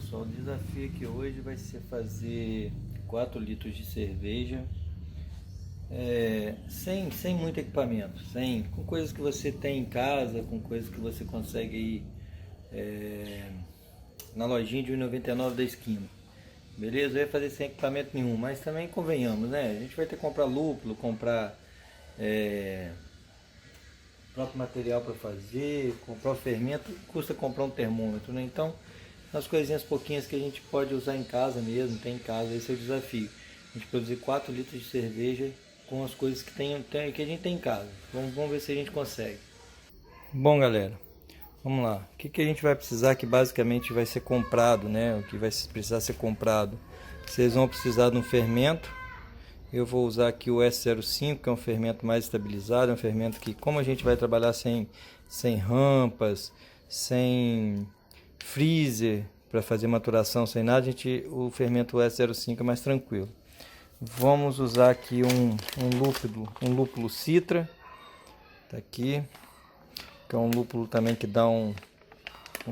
pessoal, o desafio aqui hoje vai ser fazer 4 litros de cerveja sem muito equipamento, com coisas que você tem em casa, com coisas que você consegue ir na lojinha de 1,99 da esquina. Beleza? Eu ia fazer sem equipamento nenhum, mas também convenhamos, né? A gente vai ter que comprar lúpulo, comprar próprio material para fazer, comprar o fermento, custa comprar um termômetro, né? Então, as coisinhas pouquinhas que a gente pode usar em casa mesmo, tem em casa, esse é o desafio. A gente produzir 4 litros de cerveja com as coisas que que a gente tem em casa. Vamos ver se a gente consegue. Bom, galera, vamos lá. O que a gente vai precisar que basicamente vai ser comprado, né? O que vai precisar ser comprado. Vocês vão precisar de um fermento. Eu vou usar aqui o S05, que é um fermento mais estabilizado, é um fermento que, como a gente vai trabalhar sem rampas, sem freezer para fazer maturação, sem nada, o fermento S05 é mais tranquilo. Vamos usar aqui um lúpulo Citra, tá aqui, que é um lúpulo também que dá um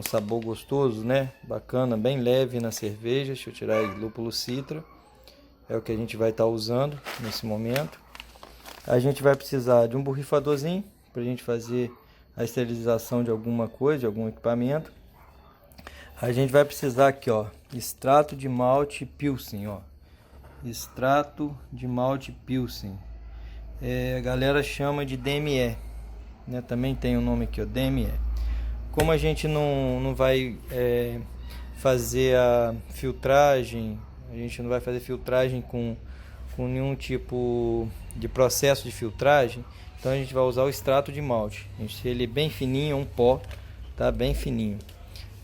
sabor gostoso, né? Bacana, bem leve na cerveja. Deixa eu tirar aí, lúpulo Citra. É o que a gente vai estar usando nesse momento. A gente vai precisar de um borrifadorzinho para a gente fazer a esterilização de alguma coisa, de algum equipamento. A gente vai precisar aqui, ó, extrato de malte Pilsen, ó. Extrato de malte Pilsen. A galera chama de DME, né? Também tem o nome aqui, ó, DME. Como a gente não vai fazer a filtragem, a gente não vai fazer filtragem com nenhum tipo de processo de filtragem, então a gente vai usar o extrato de malte. Ele é bem fininho, um pó, tá? Bem fininho.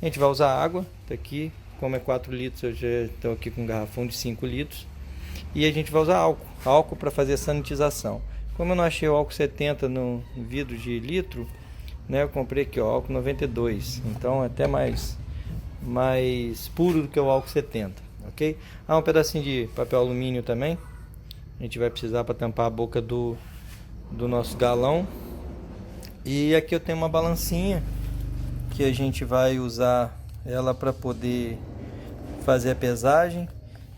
A gente vai usar água, tá aqui, como é 4 litros, eu já estou aqui com um garrafão de 5 litros. E a gente vai usar álcool para fazer a sanitização. Como eu não achei o álcool 70 no vidro de litro, né, eu comprei aqui, ó, álcool 92, então é até mais puro do que o álcool 70, ok? Um pedacinho de papel alumínio também, a gente vai precisar para tampar a boca do nosso galão. E aqui eu tenho uma balancinha que a gente vai usar ela para poder fazer a pesagem.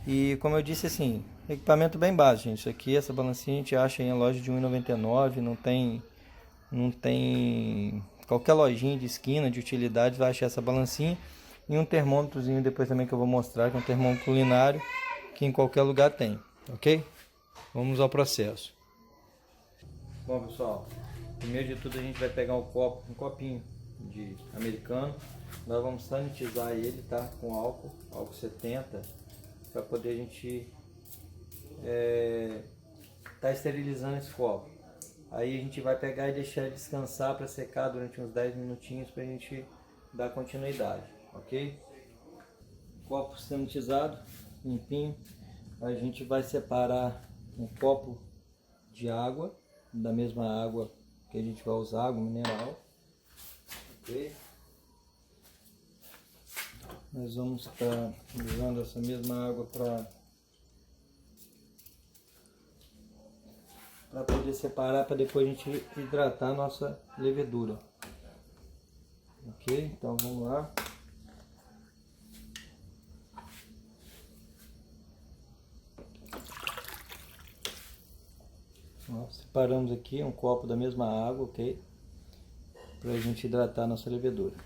E como eu disse, assim, equipamento bem básico, gente. Isso aqui, essa balancinha a gente acha em loja de 1,99, não tem qualquer lojinha de esquina de utilidade vai achar essa balancinha. E um termômetrozinho depois também que eu vou mostrar, que é um termômetro culinário, que em qualquer lugar tem, ok? Vamos ao processo. Bom, pessoal, primeiro de tudo a gente vai pegar um copinho de americano. Nós vamos sanitizar ele, tá? Com álcool 70, para poder a gente tá esterilizando esse copo. Aí a gente vai pegar e deixar ele descansar para secar durante uns 10 minutinhos para a gente dar continuidade, ok? Copo sanitizado, limpinho. A gente vai separar um copo de água, da mesma água que a gente vai usar, água mineral, ok? Nós vamos estar usando essa mesma água para poder separar, para depois a gente hidratar a nossa levedura. Ok? Então vamos lá. Separamos aqui um copo da mesma água, ok? Para a gente hidratar a nossa levedura.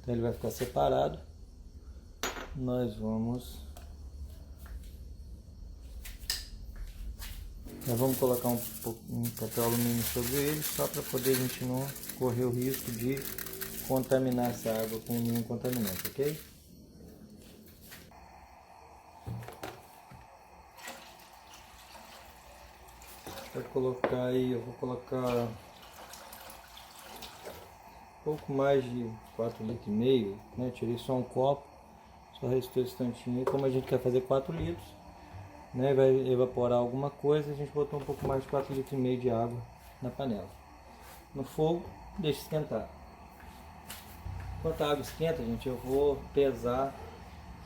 Então ele vai ficar separado. Nós vamos colocar um papel alumínio sobre ele, só para poder a gente não correr o risco de contaminar essa água com nenhum contaminante, ok? Pode colocar aí, eu vou colocar um pouco mais de 4,5 litros, né? Tirei só um copo, só restou esse tantinho aí. Como a gente quer fazer 4 litros, né? Vai evaporar alguma coisa, a gente botou um pouco mais de 4,5 litros de água na panela. No fogo, deixa esquentar. Enquanto a água esquenta, gente, eu vou pesar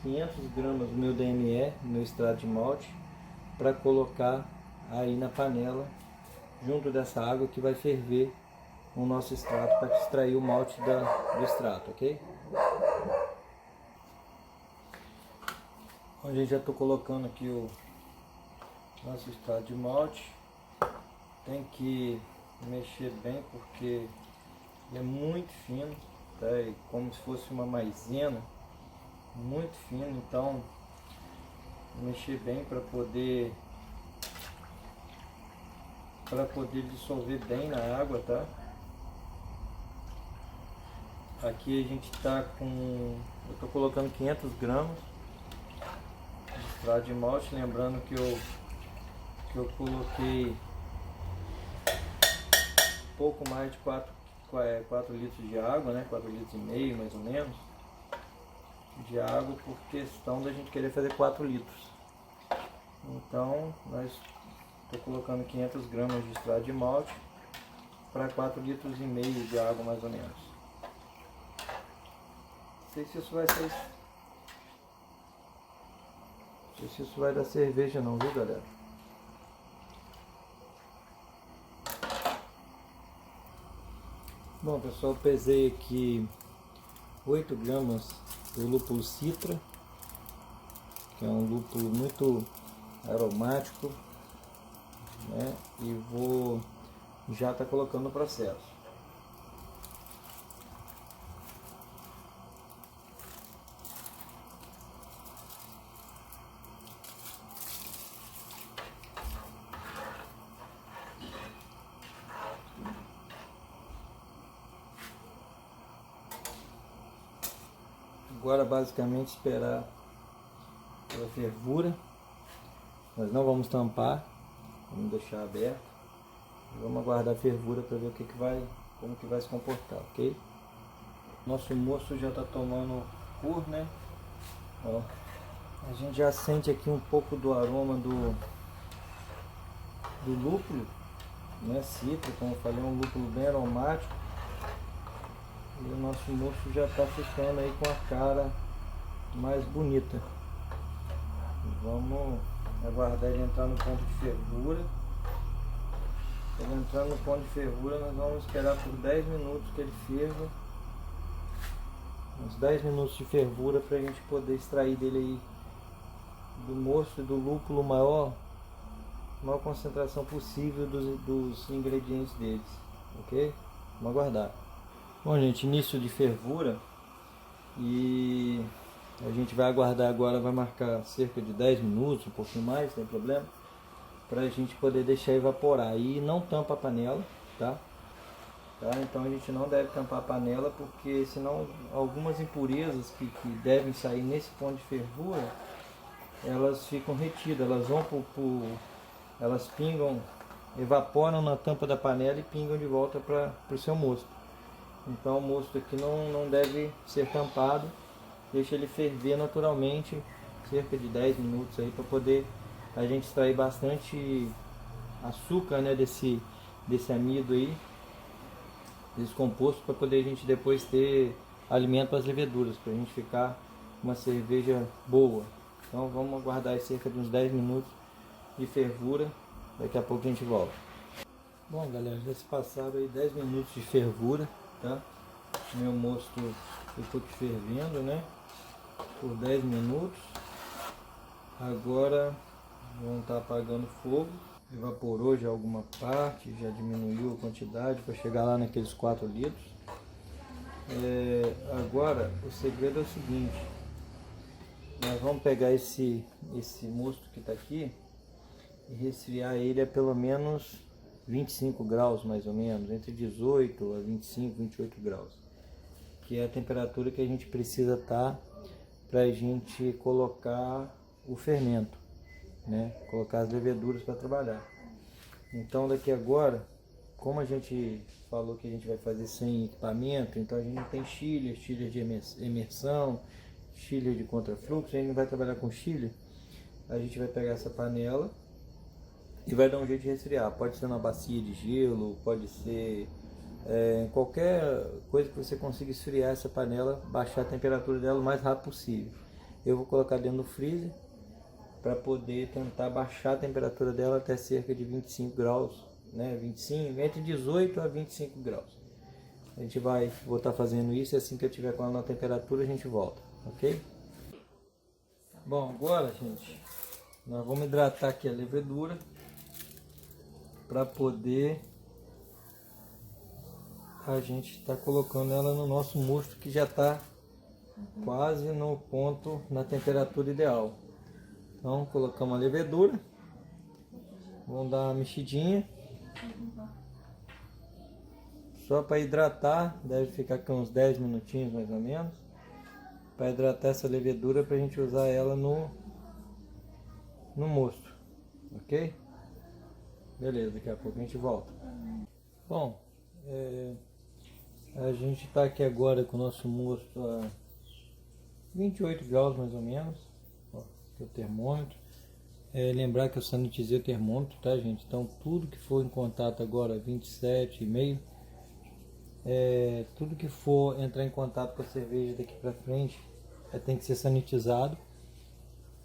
500 gramas do meu DME, meu extrato de malte, para colocar aí na panela, junto dessa água que vai ferver o nosso extrato, para extrair o malte do extrato, ok? Onde eu já estou colocando aqui o nosso extrato de malte. Tem que mexer bem porque ele é muito fino, tá? É como se fosse uma maisena, muito fino, então mexer bem para poder dissolver bem na água, tá? Aqui a gente está com, eu estou colocando 500 gramas de extrato de malte, lembrando que eu coloquei pouco mais de 4 litros de água, né? 4 litros e meio mais ou menos de água, por questão da gente querer fazer 4 litros. Então estou colocando 500 gramas de extrato de malte para 4 litros e meio de água mais ou menos. Não sei se isso vai ser, não sei se isso vai dar cerveja não, viu galera? Bom pessoal, eu pesei aqui 8 gramas do lúpulo citra, que é um lúpulo muito aromático, né? E vou já estar colocando no processo. Agora basicamente esperar pela fervura. Nós não vamos tampar, vamos deixar aberto. Vamos aguardar a fervura para ver como que vai se comportar, ok? Nosso moço já está tomando cor, né? Ó, a gente já sente aqui um pouco do aroma do lúpulo, né? Citra, como eu falei, é um lúpulo bem aromático. E o nosso moço já está ficando aí com a cara mais bonita. Vamos aguardar ele entrar no ponto de fervura. Ele entrar no ponto de fervura, nós vamos esperar por 10 minutos que ele ferva. Uns 10 minutos de fervura para a gente poder extrair dele aí do moço e do lúpulo maior concentração possível dos ingredientes deles, ok? Vamos aguardar. Bom gente, início de fervura e a gente vai aguardar agora, vai marcar cerca de 10 minutos, um pouquinho mais, sem problema, para a gente poder deixar evaporar. E não tampa a panela, tá? Então a gente não deve tampar a panela, porque senão algumas impurezas que devem sair nesse ponto de fervura, elas ficam retidas, elas vão elas pingam, evaporam na tampa da panela e pingam de volta para o seu mosto. Então o mosto aqui não deve ser tampado, deixa ele ferver naturalmente, cerca de 10 minutos aí, para poder a gente extrair bastante açúcar, né, desse amido aí, desse composto, para poder a gente depois ter alimento para as leveduras, para a gente ficar uma cerveja boa. Então vamos aguardar cerca de uns 10 minutos de fervura, daqui a pouco a gente volta. Bom galera, já se passaram aí 10 minutos de fervura, tá? Meu mosto ficou aqui fervendo, né? Por 10 minutos. Agora vamos estar apagando o fogo. Evaporou já alguma parte, já diminuiu a quantidade para chegar lá naqueles 4 litros. Agora o segredo é o seguinte: nós vamos pegar esse mosto que está aqui e resfriar ele a pelo menos 25 graus, mais ou menos, entre 18 a 25, 28 graus, que é a temperatura que a gente precisa estar para a gente colocar o fermento, né? Colocar as leveduras para trabalhar. Então daqui agora, como a gente falou que a gente vai fazer sem equipamento, então a gente não tem chiller de imersão, chiller de contrafluxo, a gente não vai trabalhar com chiller. A gente vai pegar essa panela e vai dar um jeito de resfriar. Pode ser numa bacia de gelo, pode ser qualquer coisa que você consiga esfriar essa panela, baixar a temperatura dela o mais rápido possível. Eu vou colocar dentro do freezer para poder tentar baixar a temperatura dela até cerca de 25 graus, né? 25, entre 18 a 25 graus. A gente vou estar fazendo isso, e assim que eu tiver com ela na temperatura a gente volta, ok? Bom, agora, gente, nós vamos hidratar aqui a levedura para poder a gente estar colocando ela no nosso mosto, que já está quase no ponto, na temperatura ideal. Então colocamos a levedura, vamos dar uma mexidinha, só para hidratar, deve ficar com uns 10 minutinhos mais ou menos, para hidratar essa levedura para a gente usar ela no mosto, ok? Beleza, daqui a pouco a gente volta. Bom, a gente está aqui agora com o nosso mosto a 28 graus mais ou menos, ó, aqui é o termômetro. Lembrar que eu sanitizei o termômetro, tá, gente? Então tudo que for em contato agora 27,5, tudo que for entrar em contato com a cerveja daqui para frente tem que ser sanitizado,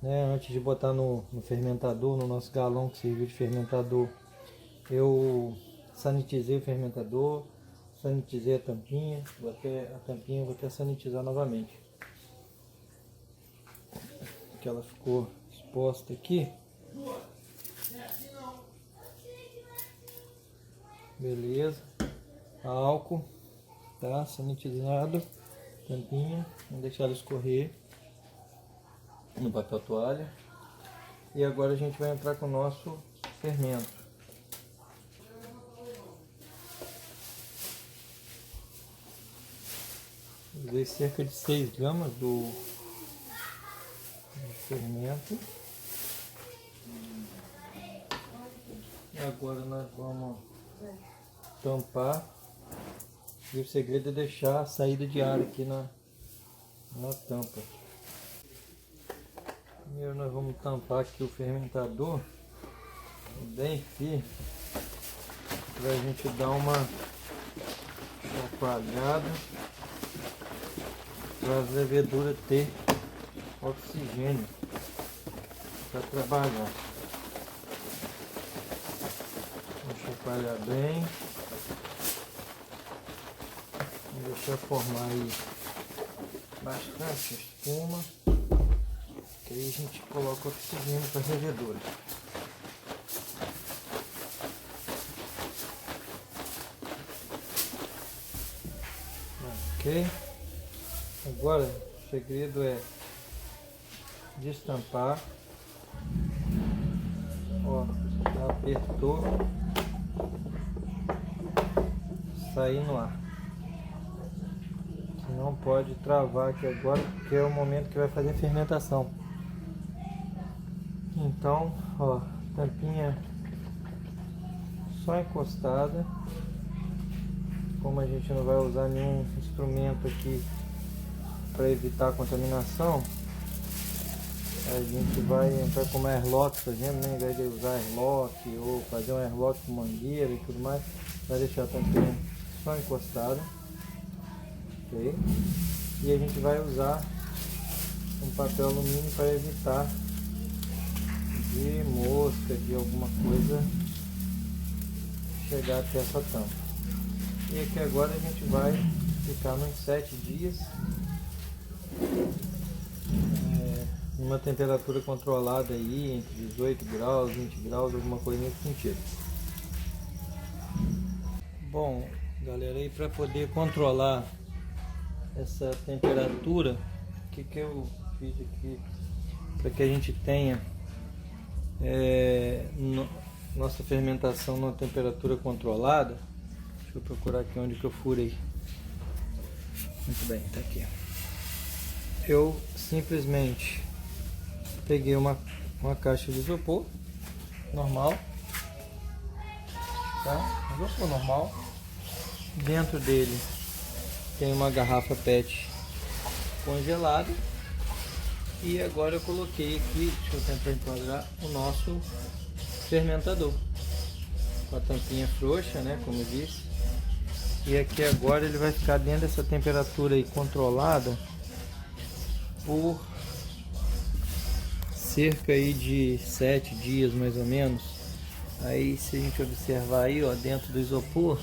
né? Antes de botar no fermentador, no nosso galão que serviu de fermentador, eu sanitizei o fermentador, sanitizei a tampinha, vou até sanitizar novamente, que ela ficou exposta aqui. Beleza, álcool, tá sanitizado, tampinha, vamos deixar ela escorrer no papel toalha. E agora a gente vai entrar com o nosso fermento. Usei cerca de 6 gramas do fermento. E agora nós vamos tampar. E o segredo é deixar a saída de ar aqui na tampa. Primeiro nós vamos tampar aqui o fermentador bem firme, para a gente dar uma chacoalhada, para a levedura ter oxigênio para trabalhar. Vamos chacoalhar bem, vamos deixar formar aí bastante espuma, que aí a gente coloca oxigênio para a levedura. Ok? Agora o segredo é destampar. Ó, já apertou, sair no ar. Não pode travar aqui agora, porque é o momento que vai fazer a fermentação. Então, ó, tampinha só encostada. Como a gente não vai usar nenhum instrumento aqui para evitar a contaminação, a gente vai entrar com uma airlock fazendo, né? Em vez de usar airlock ou fazer um airlock com mangueira e tudo mais, vai deixar a tampinha só encostada, ok? E a gente vai usar um papel alumínio para evitar de mosca, de alguma coisa chegar até essa tampa. E aqui agora a gente vai ficar uns 7 dias numa temperatura controlada aí, entre 18 graus, 20 graus, alguma coisa nesse sentido. Bom, galera, aí para poder controlar essa temperatura, o que eu fiz aqui para que a gente tenha nossa fermentação numa temperatura controlada. Deixa eu procurar aqui onde que eu furei. Muito bem, tá aqui. Eu simplesmente peguei uma caixa de isopor normal, tá? Isopor normal. Dentro dele tem uma garrafa PET congelada. E agora eu coloquei aqui, deixa eu tentar enquadrar, o nosso fermentador com a tampinha frouxa, né, como eu disse. E aqui agora ele vai ficar dentro dessa temperatura aí controlada por cerca aí de 7 dias mais ou menos. Aí se a gente observar aí, ó, dentro do isopor,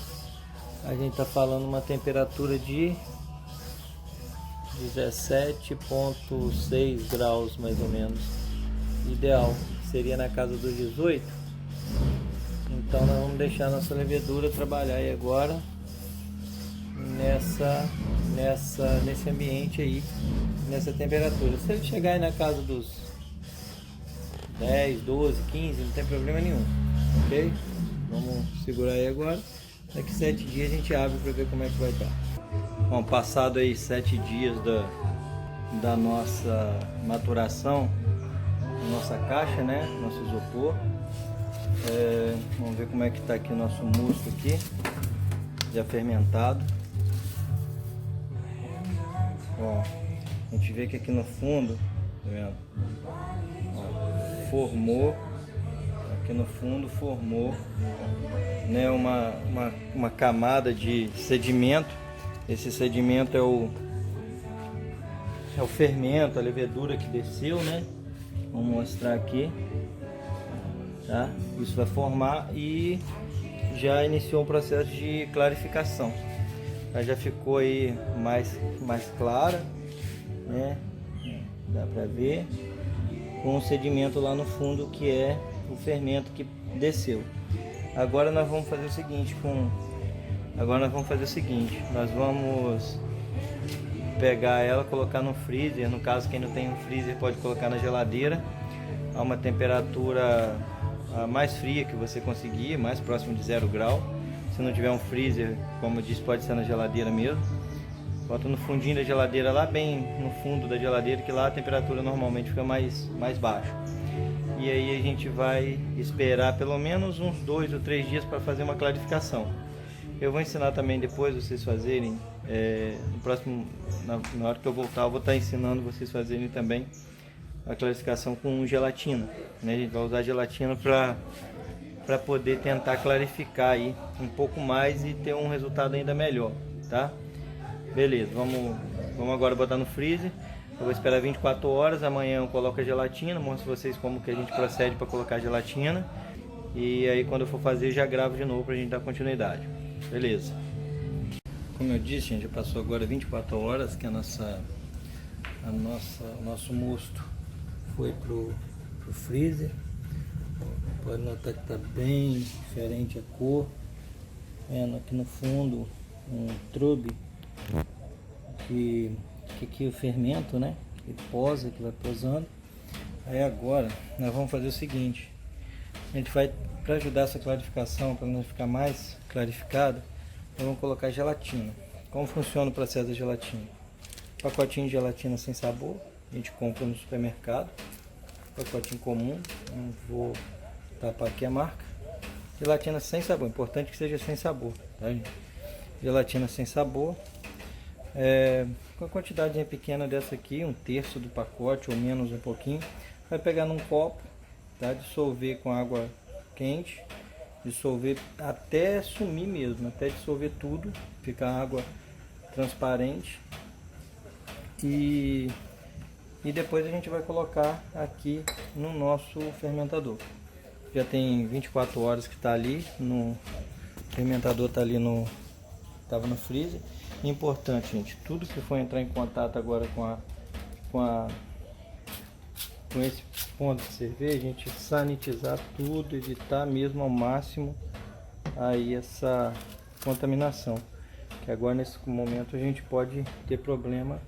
a gente tá falando uma temperatura de 17,6 graus mais ou menos. Ideal seria na casa dos 18. Então nós vamos deixar nossa levedura trabalhar aí agora nesse ambiente aí, nessa temperatura. Se ele chegar aí na casa dos 10, 12, 15, não tem problema nenhum, ok? Vamos segurar aí agora. Daqui 7 dias a gente abre para ver como é que vai estar. Bom, passado aí 7 dias da nossa maturação, nossa caixa, né? Nosso isopor. Vamos ver como é que está aqui o nosso mosto aqui, já fermentado. Ó, a gente vê que aqui no fundo, tá vendo? Ó, formou, aqui no fundo formou, né, uma camada de sedimento. Esse sedimento é o fermento, a levedura que desceu, né? Vou mostrar aqui, tá? Isso vai formar e já iniciou um processo de clarificação. Ela já ficou aí mais clara, né? Dá para ver, com o sedimento lá no fundo, que é o fermento que desceu. Agora nós vamos fazer o seguinte nós vamos pegar ela, colocar no freezer. No caso, quem não tem um freezer pode colocar na geladeira a uma temperatura mais fria que você conseguir, mais próximo de 0 grau. Se não tiver um freezer, como eu disse, pode ser na geladeira mesmo. Bota no fundinho da geladeira, lá bem no fundo da geladeira, que lá a temperatura normalmente fica mais baixa. E aí a gente vai esperar pelo menos uns 2 ou 3 dias para fazer uma clarificação. Eu vou ensinar também depois vocês fazerem, no próximo, na hora que eu voltar, eu vou estar ensinando vocês fazerem também a clarificação com gelatina, né? A gente vai usar gelatina para poder tentar clarificar aí um pouco mais e ter um resultado ainda melhor, tá? Beleza, vamos agora botar no freezer. Eu vou esperar 24 horas, amanhã eu coloco a gelatina, mostro vocês como que a gente procede para colocar a gelatina. E aí quando eu for fazer, já gravo de novo para a gente dar continuidade. Beleza. Como eu disse, gente, já passou agora 24 horas que o nosso mosto foi pro freezer. Pode notar que está bem diferente a cor. Vendo aqui no fundo um trube que aqui o fermento, né? Que posa, que vai posando. Aí agora nós vamos fazer o seguinte: a gente vai, para ajudar essa clarificação, para não ficar mais clarificado, nós vamos colocar gelatina. Como funciona o processo da gelatina? Pacotinho de gelatina sem sabor, a gente compra no supermercado. Pacotinho comum, não vou tapar aqui a marca. Gelatina sem sabor, importante que seja sem sabor, tá, gente? Gelatina sem sabor. Com a quantidade pequena dessa aqui, 1/3 do pacote ou menos um pouquinho, vai pegar num copo, tá? Dissolver com água quente, dissolver até sumir mesmo, até dissolver tudo, ficar água transparente. E depois a gente vai colocar aqui no nosso fermentador. Já tem 24 horas que está ali, o fermentador está ali estava no freezer. Importante, gente, tudo que for entrar em contato agora com esse ponto de cerveja, a gente sanitizar tudo, evitar mesmo ao máximo aí essa contaminação, que agora nesse momento a gente pode ter problema.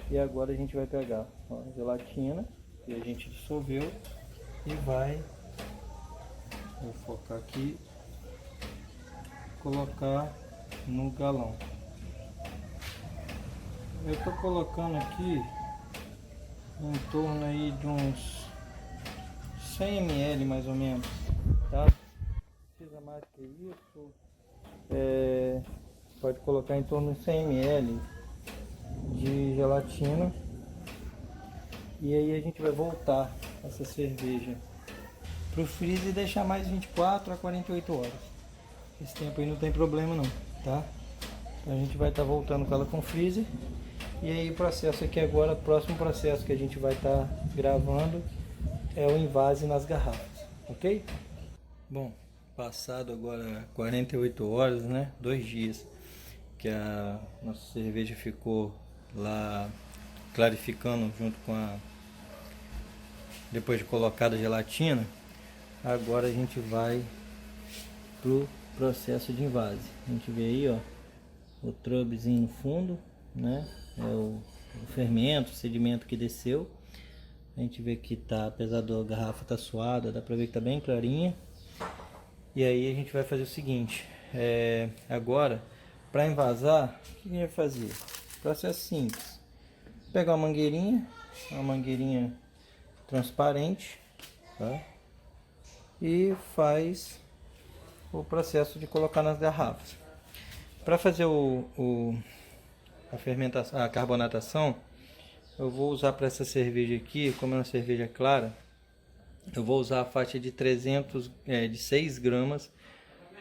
E agora a gente vai pegar a gelatina que a gente dissolveu e vou focar aqui, colocar no galão. Eu estou colocando aqui em torno aí de uns 100 ml mais ou menos, tá? Não precisa mais que isso. Pode colocar em torno de 100 ml de gelatina. E aí a gente vai voltar essa cerveja pro freezer e deixar mais 24 a 48 horas. Esse tempo aí não tem problema não, tá? A gente vai estar voltando com ela com o freezer. E aí o processo aqui agora, o próximo processo que a gente vai estar gravando é o invase nas garrafas, ok? Bom, passado agora 48 horas, né? 2 dias que a nossa cerveja ficou lá clarificando junto com depois de colocada a gelatina. Agora a gente vai pro processo de invase. A gente vê aí, ó, o trubzinho no fundo, né? É o fermento, o sedimento que desceu. A gente vê que tá, apesar da garrafa tá suada, dá pra ver que tá bem clarinha. E aí a gente vai fazer o seguinte, agora para envasar, o que a gente vai fazer? Processo simples. Pegar uma mangueirinha transparente, tá? E faz o processo de colocar nas garrafas. Para fazer a fermentação, a carbonatação, eu vou usar para essa cerveja aqui, como é uma cerveja clara, eu vou usar a faixa de 6 gramas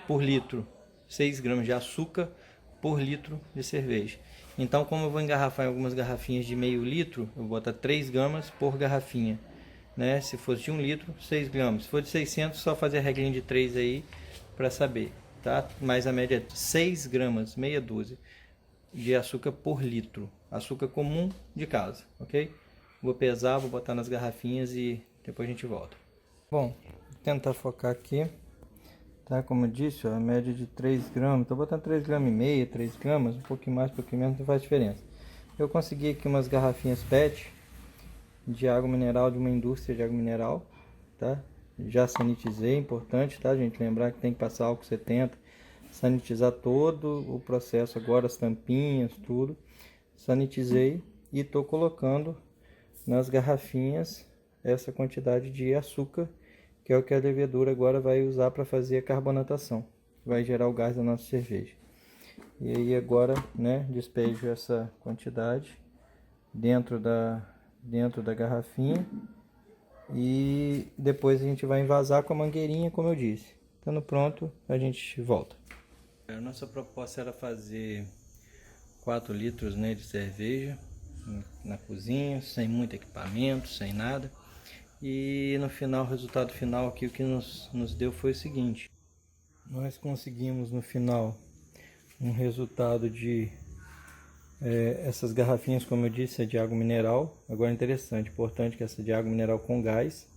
por litro, 6 gramas de açúcar por litro de cerveja. Então, como eu vou engarrafar em algumas garrafinhas de meio litro, eu vou botar 3 gramas por garrafinha, né? Se fosse de 1 litro, 6 gramas. Se for de 600, só fazer a regrinha de 3 aí para saber, tá? Mas a média é 6 gramas, meia dúzia de açúcar por litro, açúcar comum de casa, ok? Vou pesar, vou botar nas garrafinhas e depois a gente volta. Bom, vou tentar focar aqui, tá? Como eu disse, ó, a média de 3 gramas, tô botando 3 gramas e meio, 3 gramas, um pouquinho mais, um pouquinho menos, não faz diferença. Eu consegui aqui umas garrafinhas PET de água mineral, de uma indústria de água mineral, tá? Já sanitizei, importante, tá, gente? Lembrar que tem que passar álcool 70, sanitizar todo o processo agora, as tampinhas, tudo. Sanitizei e tô colocando nas garrafinhas essa quantidade de açúcar, que é o que a levedura agora vai usar para fazer a carbonatação, vai gerar o gás da nossa cerveja. E aí agora, né, despejo essa quantidade dentro da garrafinha e depois a gente vai envasar com a mangueirinha, como eu disse. Estando pronto, a gente volta. A nossa proposta era fazer 4 litros, né, de cerveja na cozinha, sem muito equipamento, sem nada. E no final, o resultado final aqui, o que nos deu foi o seguinte: nós conseguimos no final um resultado de essas garrafinhas, como eu disse, é de água mineral. Agora interessante, importante que essa é de água mineral com gás,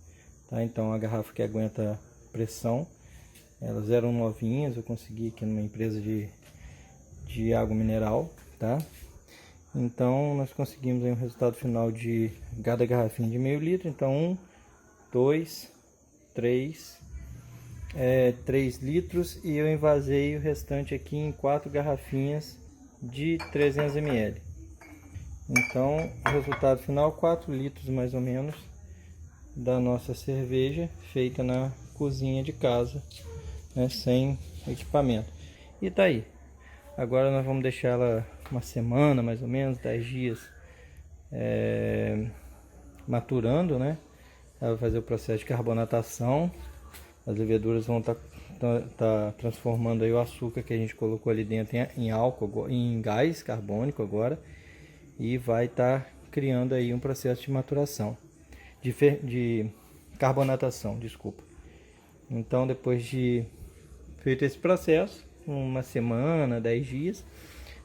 tá? Então a garrafa que aguenta pressão, elas eram novinhas, eu consegui aqui numa empresa de água mineral, tá? Então nós conseguimos aí um resultado final de cada garrafinha de meio litro. Então 1, 2, 3 litros, e eu envasei o restante aqui em 4 garrafinhas de 300 ml. Então o resultado final, 4 litros mais ou menos da nossa cerveja feita na cozinha de casa, né, sem equipamento. E tá aí. Agora nós vamos deixar ela uma semana, mais ou menos, 10 dias maturando, né? Ela vai fazer o processo de carbonatação. As leveduras vão estar transformando aí o açúcar que a gente colocou ali dentro em álcool, em gás carbônico agora, e vai estar criando aí um processo de maturação, de carbonatação, desculpa. Então, depois de feito esse processo, uma semana, 10 dias,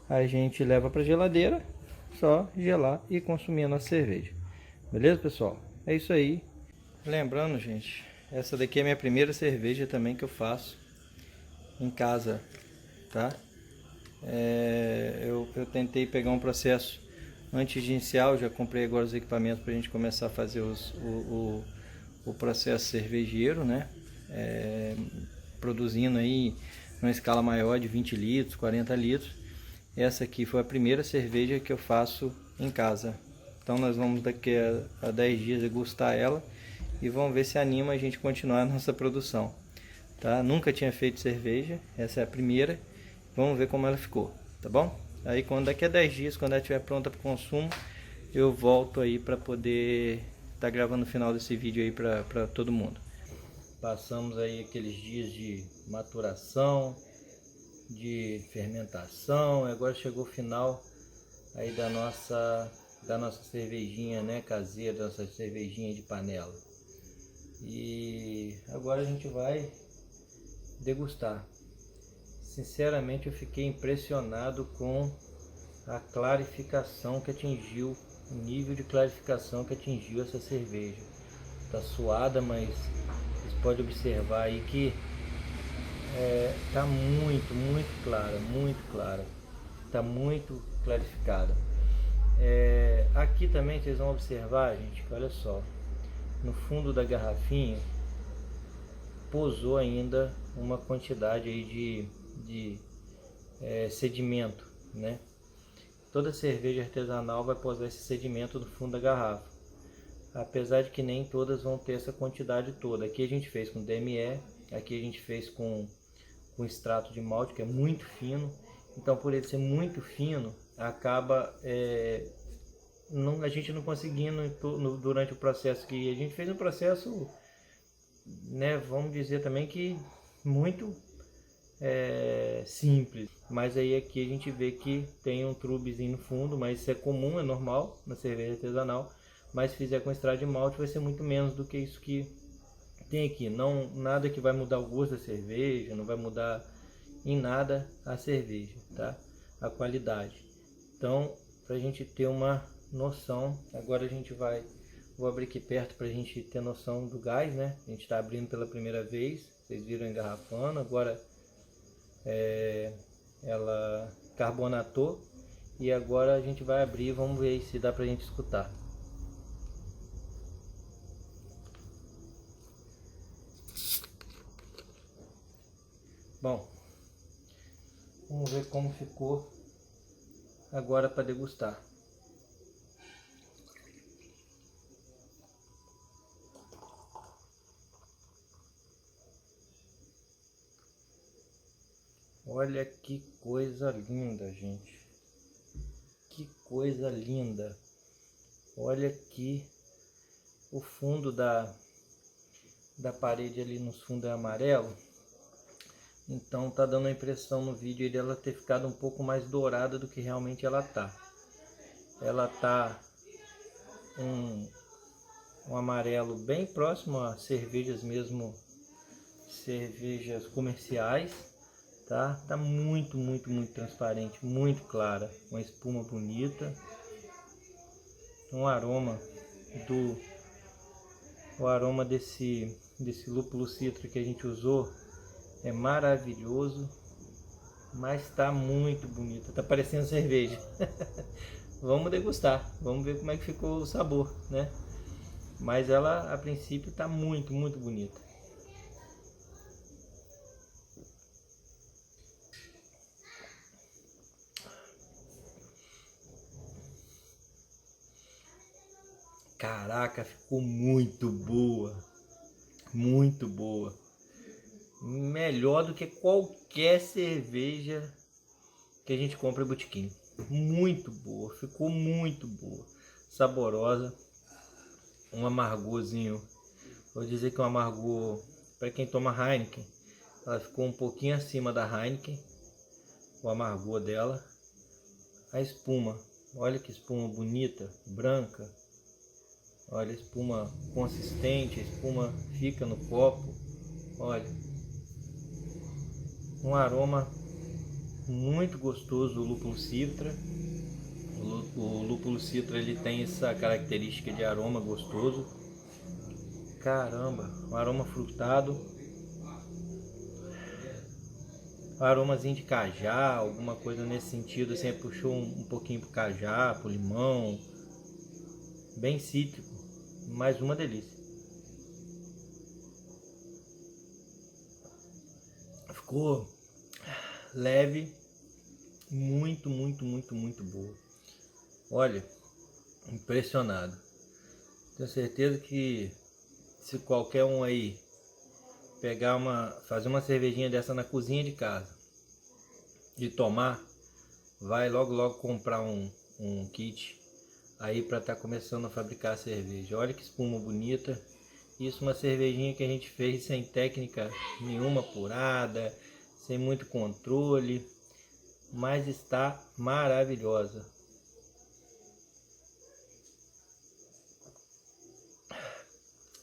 a gente leva para geladeira, só gelar e consumir a nossa cerveja. Beleza, pessoal? É isso aí. Lembrando, gente, essa daqui é a minha primeira cerveja também que eu faço em casa, tá? Eu tentei pegar um processo antes de iniciar, já comprei agora os equipamentos para a gente começar a fazer o processo cervejeiro, né? Produzindo aí numa escala maior de 20 litros, 40 litros. Essa aqui foi a primeira cerveja que eu faço em casa. Então nós vamos daqui a 10 dias degustar ela e vamos ver se anima a gente continuar a nossa produção, tá? Nunca tinha feito cerveja, essa é a primeira. Vamos ver como ela ficou, tá bom? Aí daqui a 10 dias, quando ela estiver pronta para o consumo, eu volto aí para poder estar gravando o final desse vídeo aí para todo mundo. Passamos aí aqueles dias de maturação, de fermentação, agora chegou o final aí da nossa cervejinha, né, caseira, da nossa cervejinha de panela. E agora a gente vai degustar. Sinceramente, eu fiquei impressionado com a clarificação que atingiu o nível de clarificação que atingiu essa cerveja. Tá suada, mas vocês podem observar aí que tá muito clara, tá muito clarificada. Aqui também vocês vão observar, gente, que olha só, no fundo da garrafinha posou ainda uma quantidade aí de sedimento, né? Toda cerveja artesanal vai posar esse sedimento no fundo da garrafa, apesar de que nem todas vão ter essa quantidade toda. Aqui a gente fez com DME, aqui a gente fez com extrato de malte, que é muito fino. Então, por ele ser muito fino, acaba a gente não conseguindo durante o processo que a gente fez, um processo, né, vamos dizer também que muito simples. Mas aí aqui a gente vê que tem um trubezinho no fundo, mas isso é comum, é normal na cerveja artesanal. Mas se fizer com extrato de malte vai ser muito menos do que isso que tem aqui. Não, nada que vai mudar o gosto da cerveja, não vai mudar em nada a cerveja, tá? A qualidade. Então, para a gente ter uma noção, agora vou abrir aqui perto para a gente ter noção do gás, né? A gente está abrindo pela primeira vez, vocês viram engarrafando, agora ela carbonatou e agora a gente vai abrir, vamos ver se dá para a gente escutar. Bom, vamos ver como ficou agora para degustar. Olha que coisa linda, gente. Que coisa linda. Olha aqui o fundo da parede ali no fundo é amarelo. Então tá dando a impressão no vídeo dela ter ficado um pouco mais dourada do que realmente ela tá. Ela tá um amarelo bem próximo a cervejas mesmo, cervejas comerciais, tá? Tá muito transparente, muito clara, uma espuma bonita, um aroma o aroma desse lúpulo citra que a gente usou é maravilhoso, mas tá muito bonita, tá parecendo cerveja. Vamos degustar, vamos ver como é que ficou o sabor, né? Mas ela a princípio tá muito bonita. Caraca, ficou muito boa, muito boa. Melhor do que qualquer cerveja que a gente compra em botequim. Muito boa, ficou muito boa, saborosa, um amargorzinho. Vou dizer que é um amargor para quem toma Heineken. Ela ficou um pouquinho acima da Heineken, o amargor dela. A espuma, olha que espuma bonita, branca. Olha a espuma consistente, a espuma fica no copo. Olha, um aroma muito gostoso do lúpulo citra. O lúpulo citra ele tem essa característica de aroma gostoso. Caramba, um aroma frutado, um aromazinho de cajá, alguma coisa nesse sentido. Assim, puxou um pouquinho pro cajá, pro limão, bem cítrico, mais uma delícia. Ficou leve, muito boa. Olha, impressionado. Tenho certeza que se qualquer um aí fazer uma cervejinha dessa na cozinha de casa e tomar, vai logo comprar um kit aí para estar começando a fabricar a cerveja. Olha que espuma bonita. Isso, uma cervejinha que a gente fez sem técnica nenhuma apurada, sem muito controle, mas está maravilhosa.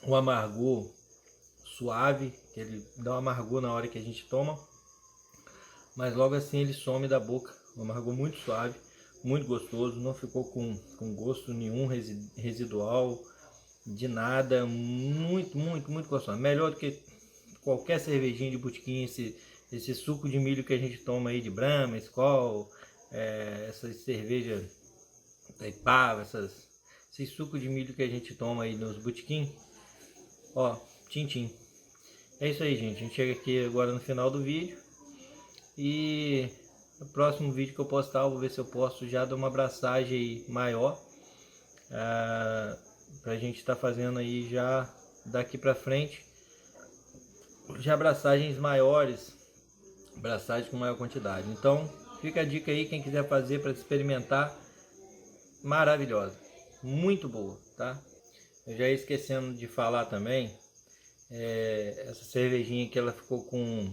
O amargor suave, que ele dá um amargor na hora que a gente toma, mas logo assim ele some da boca. Um amargor muito suave, muito gostoso, não ficou com gosto nenhum residual, de nada, muito gostoso. Melhor do que qualquer cervejinha de botequim, esse suco de milho que a gente toma aí de Brahma, Skol, essas cervejas Taipava, esse suco de milho que a gente toma aí nos botequim, ó, tintim. É isso aí, gente, a gente chega aqui agora no final do vídeo e no próximo vídeo que eu postar, eu vou ver se eu posto já dar uma abraçagem maior, pra gente estar fazendo aí já daqui pra frente, já abraçagens maiores, abraçagens com maior quantidade. Então fica a dica aí, quem quiser fazer para experimentar, maravilhosa, muito boa, tá? Eu já ia esquecendo de falar também, essa cervejinha aqui ela ficou com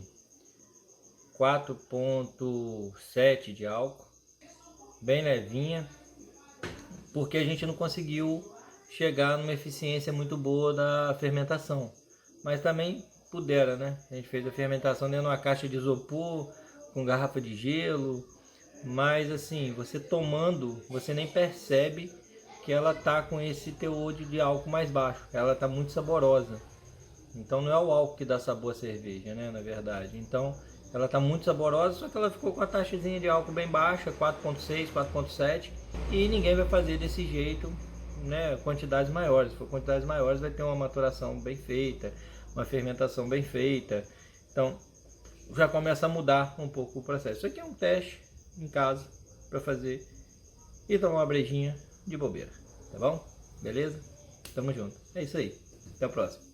4,7 de álcool, bem levinha, porque a gente não conseguiu chegar numa eficiência muito boa da fermentação, mas também pudera, né? A gente fez a fermentação dentro de uma caixa de isopor, com garrafa de gelo, mas assim, você tomando, você nem percebe que ela tá com esse teor de álcool mais baixo, ela tá muito saborosa. Então não é o álcool que dá sabor à cerveja, né, na verdade. Então ela tá muito saborosa, só que ela ficou com a taxazinha de álcool bem baixa, 4,6, 4,7, e ninguém vai fazer desse jeito, né, quantidades maiores. Se for quantidades maiores, vai ter uma maturação bem feita, uma fermentação bem feita. Então já começa a mudar um pouco o processo. Isso aqui é um teste em casa para fazer e tomar uma brejinha de bobeira, tá bom? Beleza? Tamo junto. É isso aí. Até a próxima.